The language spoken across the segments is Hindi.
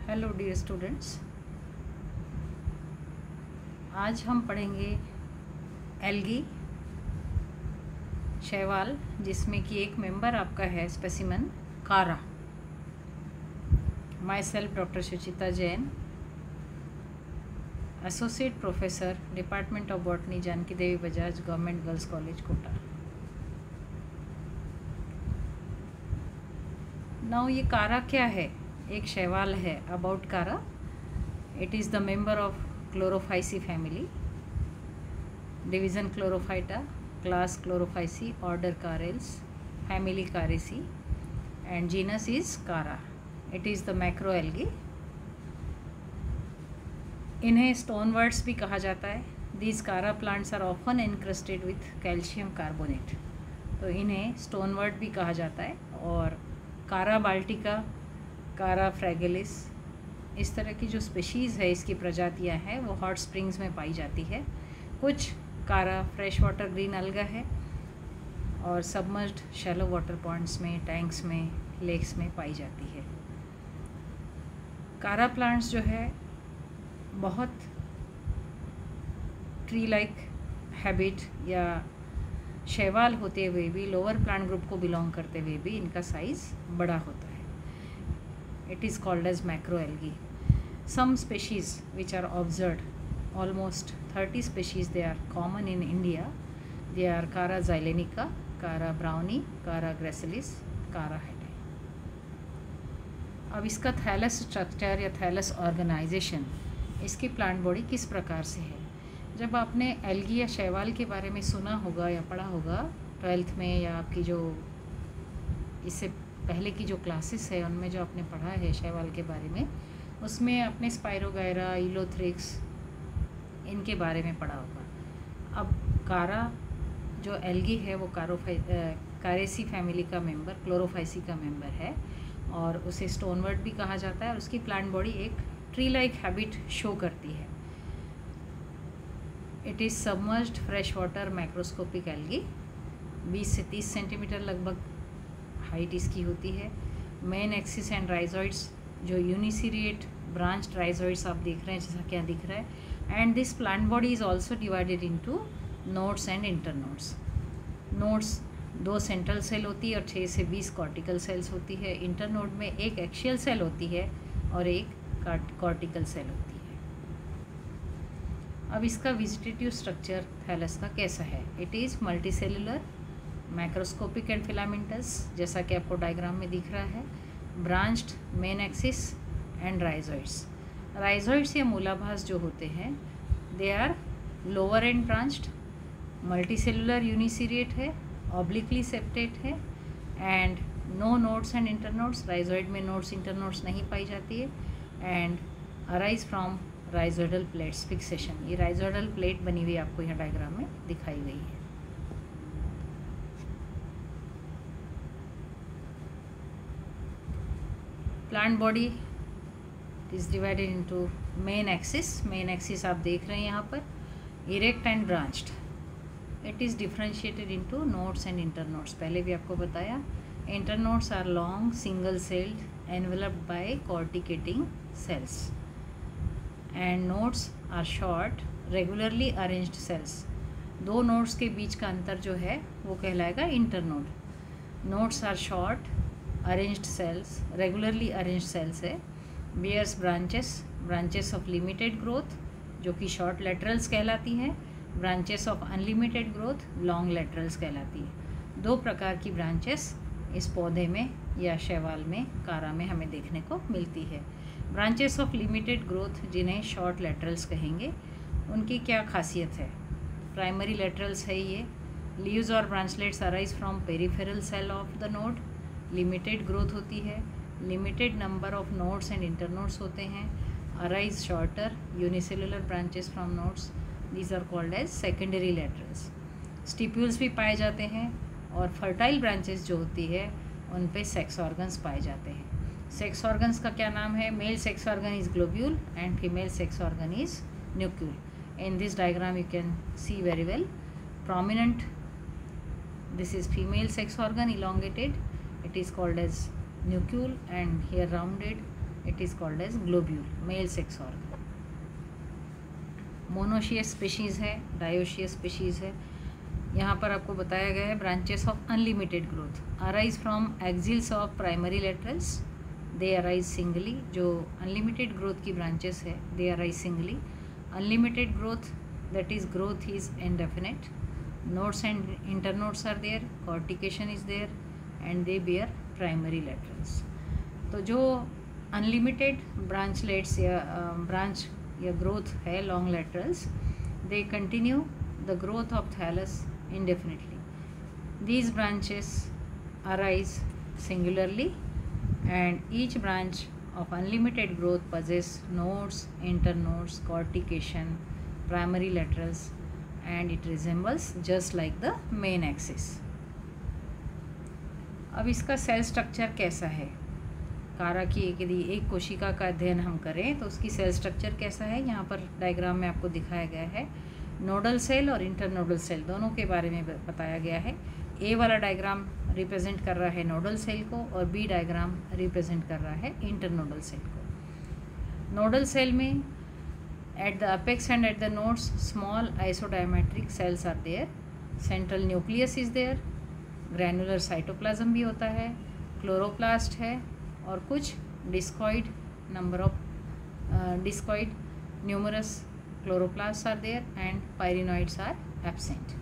हेलो डियर स्टूडेंट्स, आज हम पढ़ेंगे एल्गी शैवाल, जिसमें कि एक मेंबर आपका है specimen Chara. Myself doctor Suchita Jain, associate professor department of botany, Janki Devi Bajaj government girls college Kota. Now ये कारा क्या है? एक शैवाल है। About Chara, it is the member of Chlorophyceae family, division Chlorophyta, class Chlorophyceae, order Charales, family Characeae, and genus is Chara. It is the macroalgae. इन्हें स्टोन वर्ड्स भी कहा जाता है। These Chara plants are often encrusted with calcium carbonate, तो इन्हें स्टोन वर्ड भी कहा जाता है। और कारा बाल्टिका, कारा फ्रैगिलिस, इस तरह की जो स्पीशीज़ है, इसकी प्रजातियां हैं, वो हॉट स्प्रिंग्स में पाई जाती है। कुछ कारा फ्रेश वाटर ग्रीन अलगा है और सबमर्ज्ड शैलो वाटर पॉन्ड्स में, टैंक्स में, लेक्स में पाई जाती है। कारा प्लांट्स जो है बहुत ट्री लाइक हैबिट या शैवाल होते हुए भी, लोअर प्लांट ग्रुप को बिलोंग करते हुए भी इनका साइज़ बड़ा होता है। It is called as macroalgae. Some species which are observed, almost 30 species they are common in India. They are Cara xylenica, Cara browni, Cara gracilis, Cara hetae. अब इसका थैलस स्ट्रक्चर या थैलस ऑर्गेनाइजेशन, इसकी प्लांट बॉडी किस प्रकार से है? जब आपने एल्गी या शैवाल के बारे में सुना होगा या पढ़ा होगा 12th में, या आपकी जो इससे पहले की जो क्लासेस है उनमें जो आपने पढ़ा है शैवाल के बारे में, उसमें आपने स्पाइरोगायरा, इलोथ्रिक्स, इनके बारे में पढ़ा होगा। अब कारा जो एल्गी है वो कारेसी फैमिली का मेंबर, क्लोरोफाइसी का मेंबर है, और उसे स्टोनवर्ड भी कहा जाता है। और उसकी प्लांट बॉडी एक ट्री लाइक हैबिट शो करती है। It is submerged fresh water microscopic algae. 20 से 30 सेंटीमीटर लगभग हाइट इसकी होती है। मेन एक्सिस एंड राइजॉइड्स, जो यूनिसिरिएट ब्रांच्ड राइजॉइड्स आप देख रहे हैं, जैसा क्या दिख रहा है। And this plant body is also divided into nodes and internodes. Nodes 2 central cell होती है और 6 से 20 कॉर्टिकल सेल्स होती है। इंटरनोड में एक एक्शियल सेल होती है और एक कॉर्टिकल सेल होती है। अब इसका वेजिटेटिव स्ट्रक्चर थैलस का कैसा है? It is multicellular, macroscopic and filamentous, जैसा कि आपको डायग्राम में दिख रहा है। Branched main axis and rhizoids. Rhizoids या मूलाभास जो होते हैं, they are lower and branched, multicellular uniseriate है, ऑब्लिकली सेप्टेट है, and no nodes and internodes. Rhizoid में नोड्स इंटरनोड्स नहीं पाई जाती है। And arise from rhizoidal plates fixation. ये राइजोइडल प्लेट बनी हुई आपको यहाँ डायग्राम में दिखाई गई है। Plant body is divided into main axis. Main axis आप देख रहे हैं यहाँ पर, erect and branched. It is differentiated into nodes and internodes. पहले भी आपको बताया, internodes are long single celled enveloped by corticating cells, and nodes are short regularly arranged cells. 2 nodes के बीच का अंतर जो है वो कहलाएगा internode. Nodes are short arranged cells, regularly arranged cells है। Bears branches of limited growth, जो कि शॉर्ट लेटरल्स कहलाती हैं। Branches of unlimited growth, long laterals कहलाती है। 2 प्रकार की ब्रांचेस इस पौधे में या शैवाल में, कारा में हमें देखने को मिलती है। ब्रांचेस ऑफ लिमिटेड ग्रोथ, जिन्हें शॉर्ट लेटरल्स कहेंगे, उनकी क्या खासियत है? प्राइमरी लेटरल्स है ये। लीव्स और branchlets arise from peripheral cell of the node. Limited growth होती है, limited number of nodes and internodes होते हैं। Arise shorter unicellular branches from nodes, these are called as secondary laterals. Stipules भी पाए जाते हैं, और फर्टाइल ब्रांचेस जो होती है उन पे सेक्स ऑर्गन्स पाए जाते हैं। सेक्स ऑर्गन्स का क्या नाम है? Male sex organ is globule and female sex organ is nucule. In this diagram you can see very well prominent, this is female sex organ elongated, it is called as nucleus, and here rounded it is called as globule, male sex organ. Monoecious species है, डायोशियस स्पीशीज़ है. यहाँ पर आपको बताया गया है branches of unlimited growth arise from axils of primary laterals, they arise singly. जो अनलिमिटेड ग्रोथ की ब्रांचेस है they arise singly. Unlimited growth, that is growth is indefinite. Nodes and internodes are there, cortication is there and they bear primary laterals. तो जो अनलिमिटेड ब्रांचलेट्स या ब्रांच या ग्रोथ है long laterals, they continue the growth of thallus indefinitely. These branches arise singularly and each branch of unlimited growth possess nodes, internodes, cortication, primary laterals, and it resembles just like the main axis. अब इसका सेल स्ट्रक्चर कैसा है? कारा की यदि एक कोशिका का अध्ययन हम करें तो उसकी सेल स्ट्रक्चर कैसा है, यहाँ पर डायग्राम में आपको दिखाया गया है. नोडल सेल और इंटरनोडल सेल दोनों के बारे में बताया गया है. ए वाला डायग्राम रिप्रेजेंट कर रहा है नोडल सेल को और बी डायग्राम रिप्रेजेंट कर रहा है इंटरनोडल सेल को. नोडल सेल में at the apex and at the nodes small isodiametric cells are there. Central nucleus is there. Granular cytoplasm भी होता है. क्लोरोप्लास्ट है और कुछ discoid number of discoid numerous chloroplast are there and pyrenoids are absent.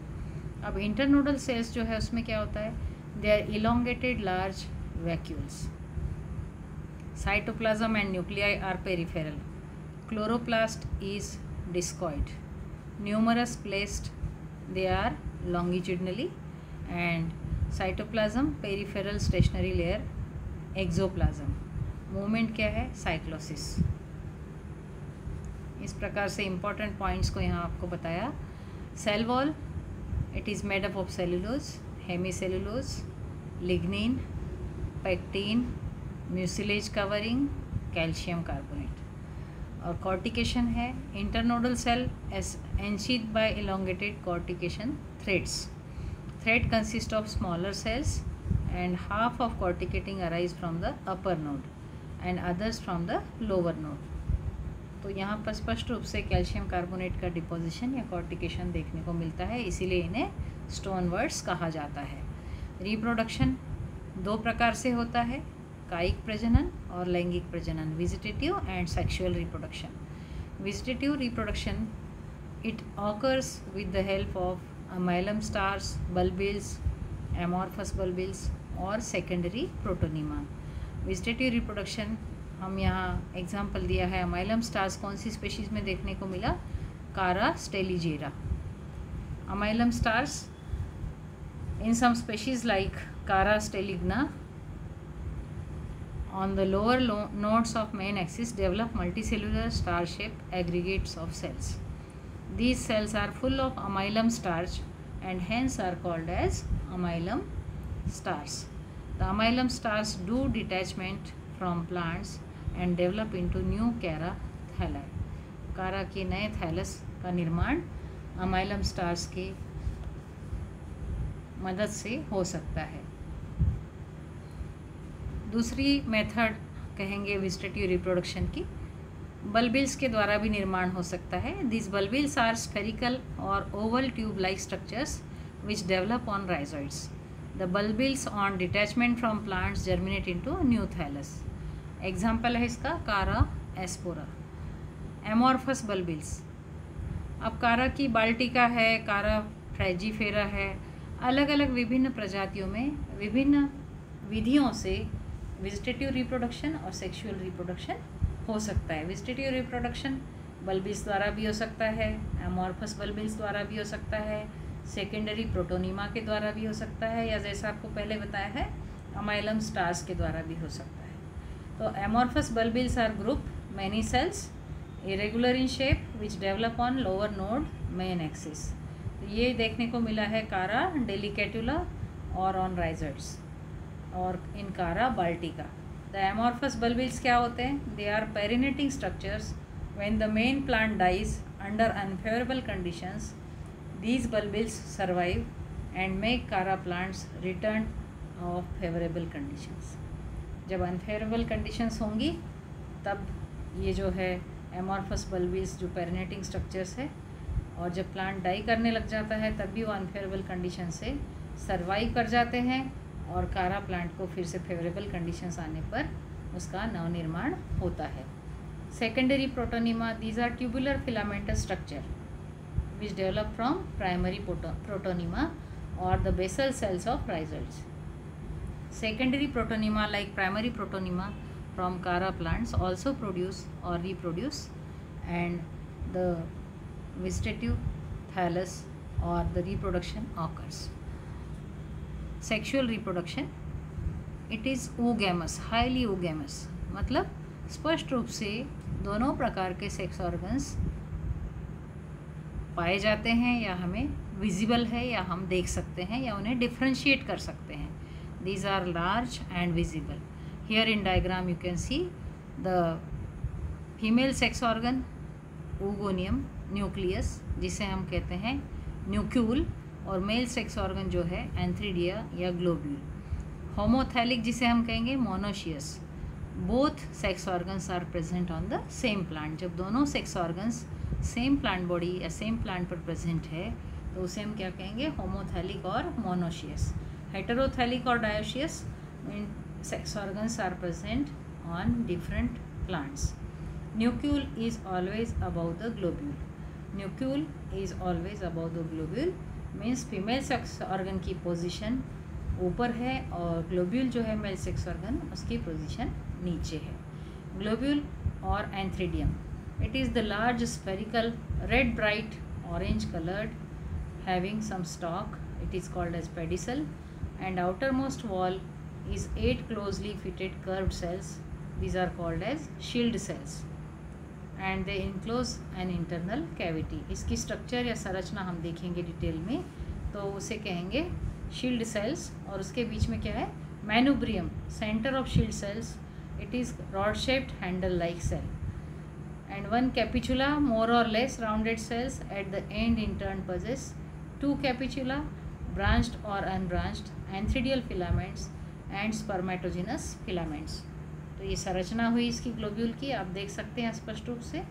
अब इंटरनोडल सेल्स जो है उसमें क्या होता है, they are elongated large vacuoles. Cytoplasm and nuclei are peripheral. Chloroplast is discoid. Numerous placed, they are longitudinally and cytoplasm peripheral stationary layer exoplasm. Movement क्या है, साइक्लोसिस. इस प्रकार से इम्पॉर्टेंट पॉइंट्स को यहाँ आपको बताया. Cell wall, it is made up of cellulose, hemicellulose, lignin, pectin, mucilage covering, calcium carbonate. और कॉर्टिकेशन है. Internodal cell ensheathed by elongated cortication threads. Thread consist of smaller cells and half of corticating arise from the upper node and others from the lower node. तो यहाँ पर स्पष्ट रूप से कैल्शियम कार्बोनेट का डिपोजिशन या कॉर्टिकेशन देखने को मिलता है, इसीलिए इन्हें स्टोन वर्ड्स कहा जाता है. रिप्रोडक्शन दो प्रकार से होता है, कायिक प्रजनन और लैंगिक प्रजनन, vegetative and sexual reproduction. Vegetative reproduction it occurs with the help of amylum stars, bulbils, amorphous bulbils और सेकेंडरी प्रोटोनीमा. वेजिटेटिव रिप्रोडक्शन हम यहाँ एग्जाम्पल दिया है. अमाइलम स्टार्स कौन सी स्पेशीज़ में देखने को मिला, Chara stelligera. Amylum stars in some species like Chara stelligera on the lower nodes of main axis develop multicellular star-shaped aggregates of cells. These cells are full of amylum starch and hence are called as amylum stars. The amylum stars do detachment from plants and develop into new cara thalli. कारा के नए थैलस का निर्माण अमाइलम स्टार्स की मदद से हो सकता है. दूसरी मेथड कहेंगे वेजिटेटिव रिप्रोडक्शन की, बल्बिल्स के द्वारा भी निर्माण हो सकता है. दिस बल्बिल्स आर स्फेरिकल और Oval tube like structures which develop on rhizoids. The bulbils on detachment from plants germinate into new thallus. Example है इसका कारा एस्पोरा. एमॉर्फस बल्बिल्स, अब कारा की बाल्टिका है, कारा फ्रैजीफेरा है, अलग अलग विभिन्न प्रजातियों में विभिन्न विधियों से वेजिटेटिव रिप्रोडक्शन और सेक्सुअल रिप्रोडक्शन हो सकता है. वेजिटेटिव रिप्रोडक्शन बल्बिल्स द्वारा भी हो सकता है, एमॉर्फस बल्बिल्स द्वारा भी हो सकता है, सेकेंडरी प्रोटोनीमा के द्वारा भी हो सकता है, या जैसा आपको पहले बताया है अमाइलम स्टार्स के द्वारा भी हो सकता है. तो amorphous bulbils are group many cells irregular in shape which develop on lower node main axis. ये देखने को मिला है कारा डेलिकेटुला और ऑन राइजर्ड्स और इन Chara baltica. The amorphous bulbils क्या होते हैं, they are perennating structures. When the main plant dies under unfavourable conditions, these bulbils survive and make cara plants return of favorable conditions. जब अनफेवरेबल कंडीशंस होंगी तब ये जो है एमॉर्फस बल्बिल्स जो पेरिनेटिंग स्ट्रक्चर्स है, और जब प्लांट डाई करने लग जाता है तब भी वो अनफेवरेबल कंडीशन से सर्वाइव कर जाते हैं, और कारा प्लांट को फिर से फेवरेबल कंडीशंस आने पर उसका नवनिर्माण होता है। Secondary protonema, these are tubular filamentous structure which develop from primary protonema और the basal cells of rhizoids. Secondary protonema like primary protonema from Chara plants also produce or reproduce, and the vegetative thallus or the reproduction occurs. Sexual reproduction, it is oogamous, highly oogamous, मतलब स्पष्ट रूप से दोनों प्रकार के सेक्स ऑर्गन्स पाए जाते हैं, या हमें विजिबल है, या हम देख सकते हैं, या उन्हें डिफ्रेंशिएट कर सकते हैं. These are large and visible. Here in diagram you can see the female sex organ oogonium nucleus जिसे हम कहते हैं न्यूक्यूल, और मेल सेक्स ऑर्गन जो है एंथ्रीडिया या ग्लोब्यूल. होमोथैलिक जिसे हम कहेंगे monoecious. Both sex organs are present on the same plant. जब दोनों sex organs same plant body या सेम प्लांट पर प्रेजेंट है तो उसे हम क्या कहेंगे, होमोथैलिक और मोनोशियस. हेटेरोथैलिक और dioecious sex organs are present on different plants. Nucule is always above the globule. Nucule is always above the globule means female sex organ की पोजीशन ऊपर है और ग्लोब्यूल जो है मेल सेक्स ऑर्गन उसकी पोजीशन नीचे है. ग्लोब्यूल और antheridium, it is the large spherical red bright orange colored having some stalk, it is called as pedicel, and outermost wall is 8 closely fitted curved cells, these are called as shield cells, and they enclose an internal cavity. इसकी स्ट्रक्चर या संरचना हम देखेंगे डिटेल में तो उसे कहेंगे शील्ड सेल्स. और उसके बीच में क्या है, manubrium, centre of shield cells, it is rod shaped handle like cell, and one capitula, more or less rounded cells at the end in turn possess 2 capitula, branched or unbranched, antheridial filaments and spermatogenous filaments. तो ये संरचना हुई इसकी ग्लोब्यूल की, आप देख सकते हैं स्पष्ट रूप से.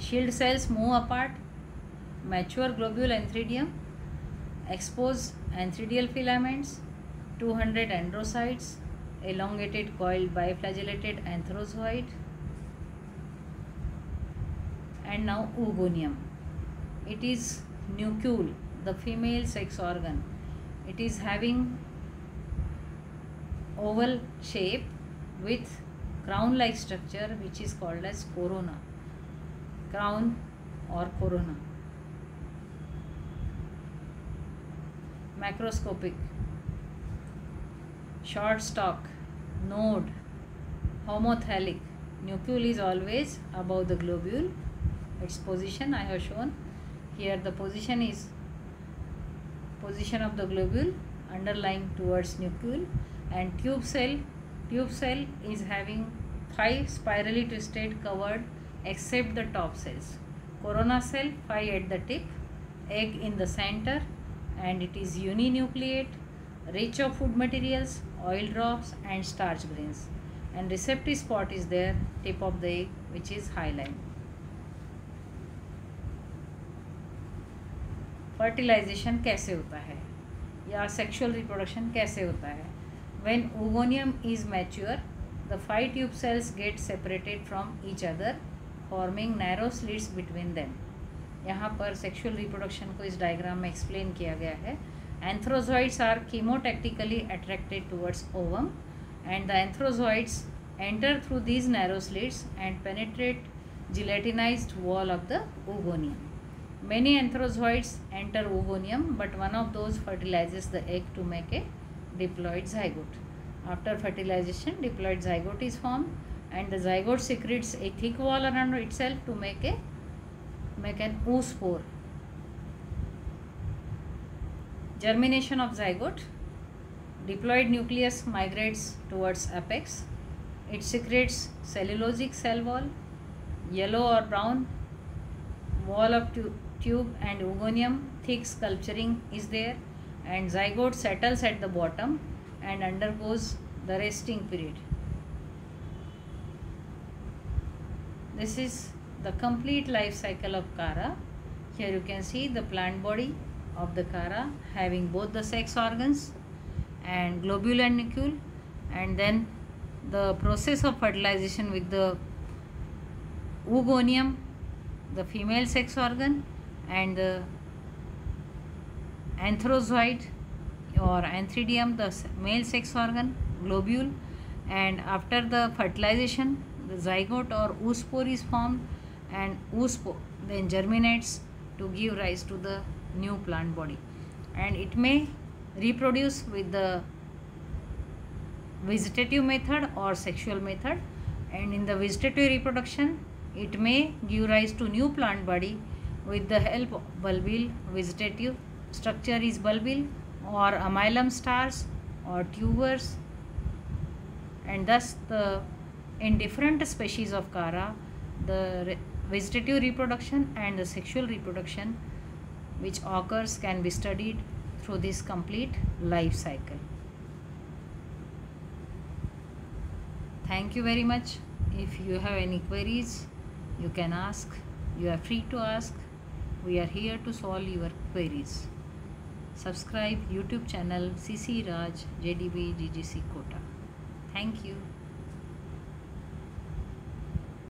Shield cells move apart, mature globule antheridium, expose antheridial filaments, 200 androcytes, elongated coiled biflagellated antherozoid. And now oogonium, it is nucule, the female sex organ. It is having oval shape with crown like structure which is called as corona, crown or corona. Macroscopic, short stalk, node, homothalic. Nucule is always above the globule. Its position I have shown here. The position is position of the globule underlying towards nucleus. And tube cell is having 5 spirally twisted covered except the top cells. Corona cell 5 at the tip, egg in the center, and it is uninucleate, rich of food materials, oil drops and starch grains. And receptive spot is there, tip of the egg, which is hyaline. Fertilization कैसे होता है या सेक्सुअल रिप्रोडक्शन कैसे होता है. When oogonium is mature, the 5 tube cells get separated from each other forming narrow slits between them. यहाँ पर सेक्सुअल रिप्रोडक्शन को इस डायग्राम में एक्सप्लेन किया गया है. Antherozoids are chemotactically attracted towards ovum, and the antherozoids enter through these narrow slits and penetrate gelatinized wall of the oogonium. Many anthrozoids enter oogonium, but one of those fertilizes the egg to make a diploid zygote. After fertilization, diploid zygote is formed, and the zygote secretes a thick wall around itself to make an oospore. Germination of zygote. Diploid nucleus migrates towards apex. It secretes cellulosic cell wall, yellow or brown wall of tube, and oogonium thick sculpturing is there, and zygote settles at the bottom and undergoes the resting period. this is the complete life cycle of Chara. Here you can see the plant body of the Chara having both the sex organs and globule and nucleus, and then the process of fertilization with the oogonium, the female sex organ, and the anthrozoid or anthridium, the male sex organ, globule. And after the fertilization, the zygote or oospore is formed, and oospore then germinates to give rise to the new plant body, and it may reproduce with the vegetative method or sexual method. And in the vegetative reproduction, it may give rise to new plant body with the help of bulbil. Vegetative structure is bulbil or amylum stars or tubers, and thus in different species of Chara, the vegetative reproduction and the sexual reproduction which occurs can be studied through this complete life cycle. Thank you very much. If you have any queries, you can ask. You are free to ask. We are here to solve your queries. Subscribe YouTube channel CC Raj JDB GGC Kota. Thank you.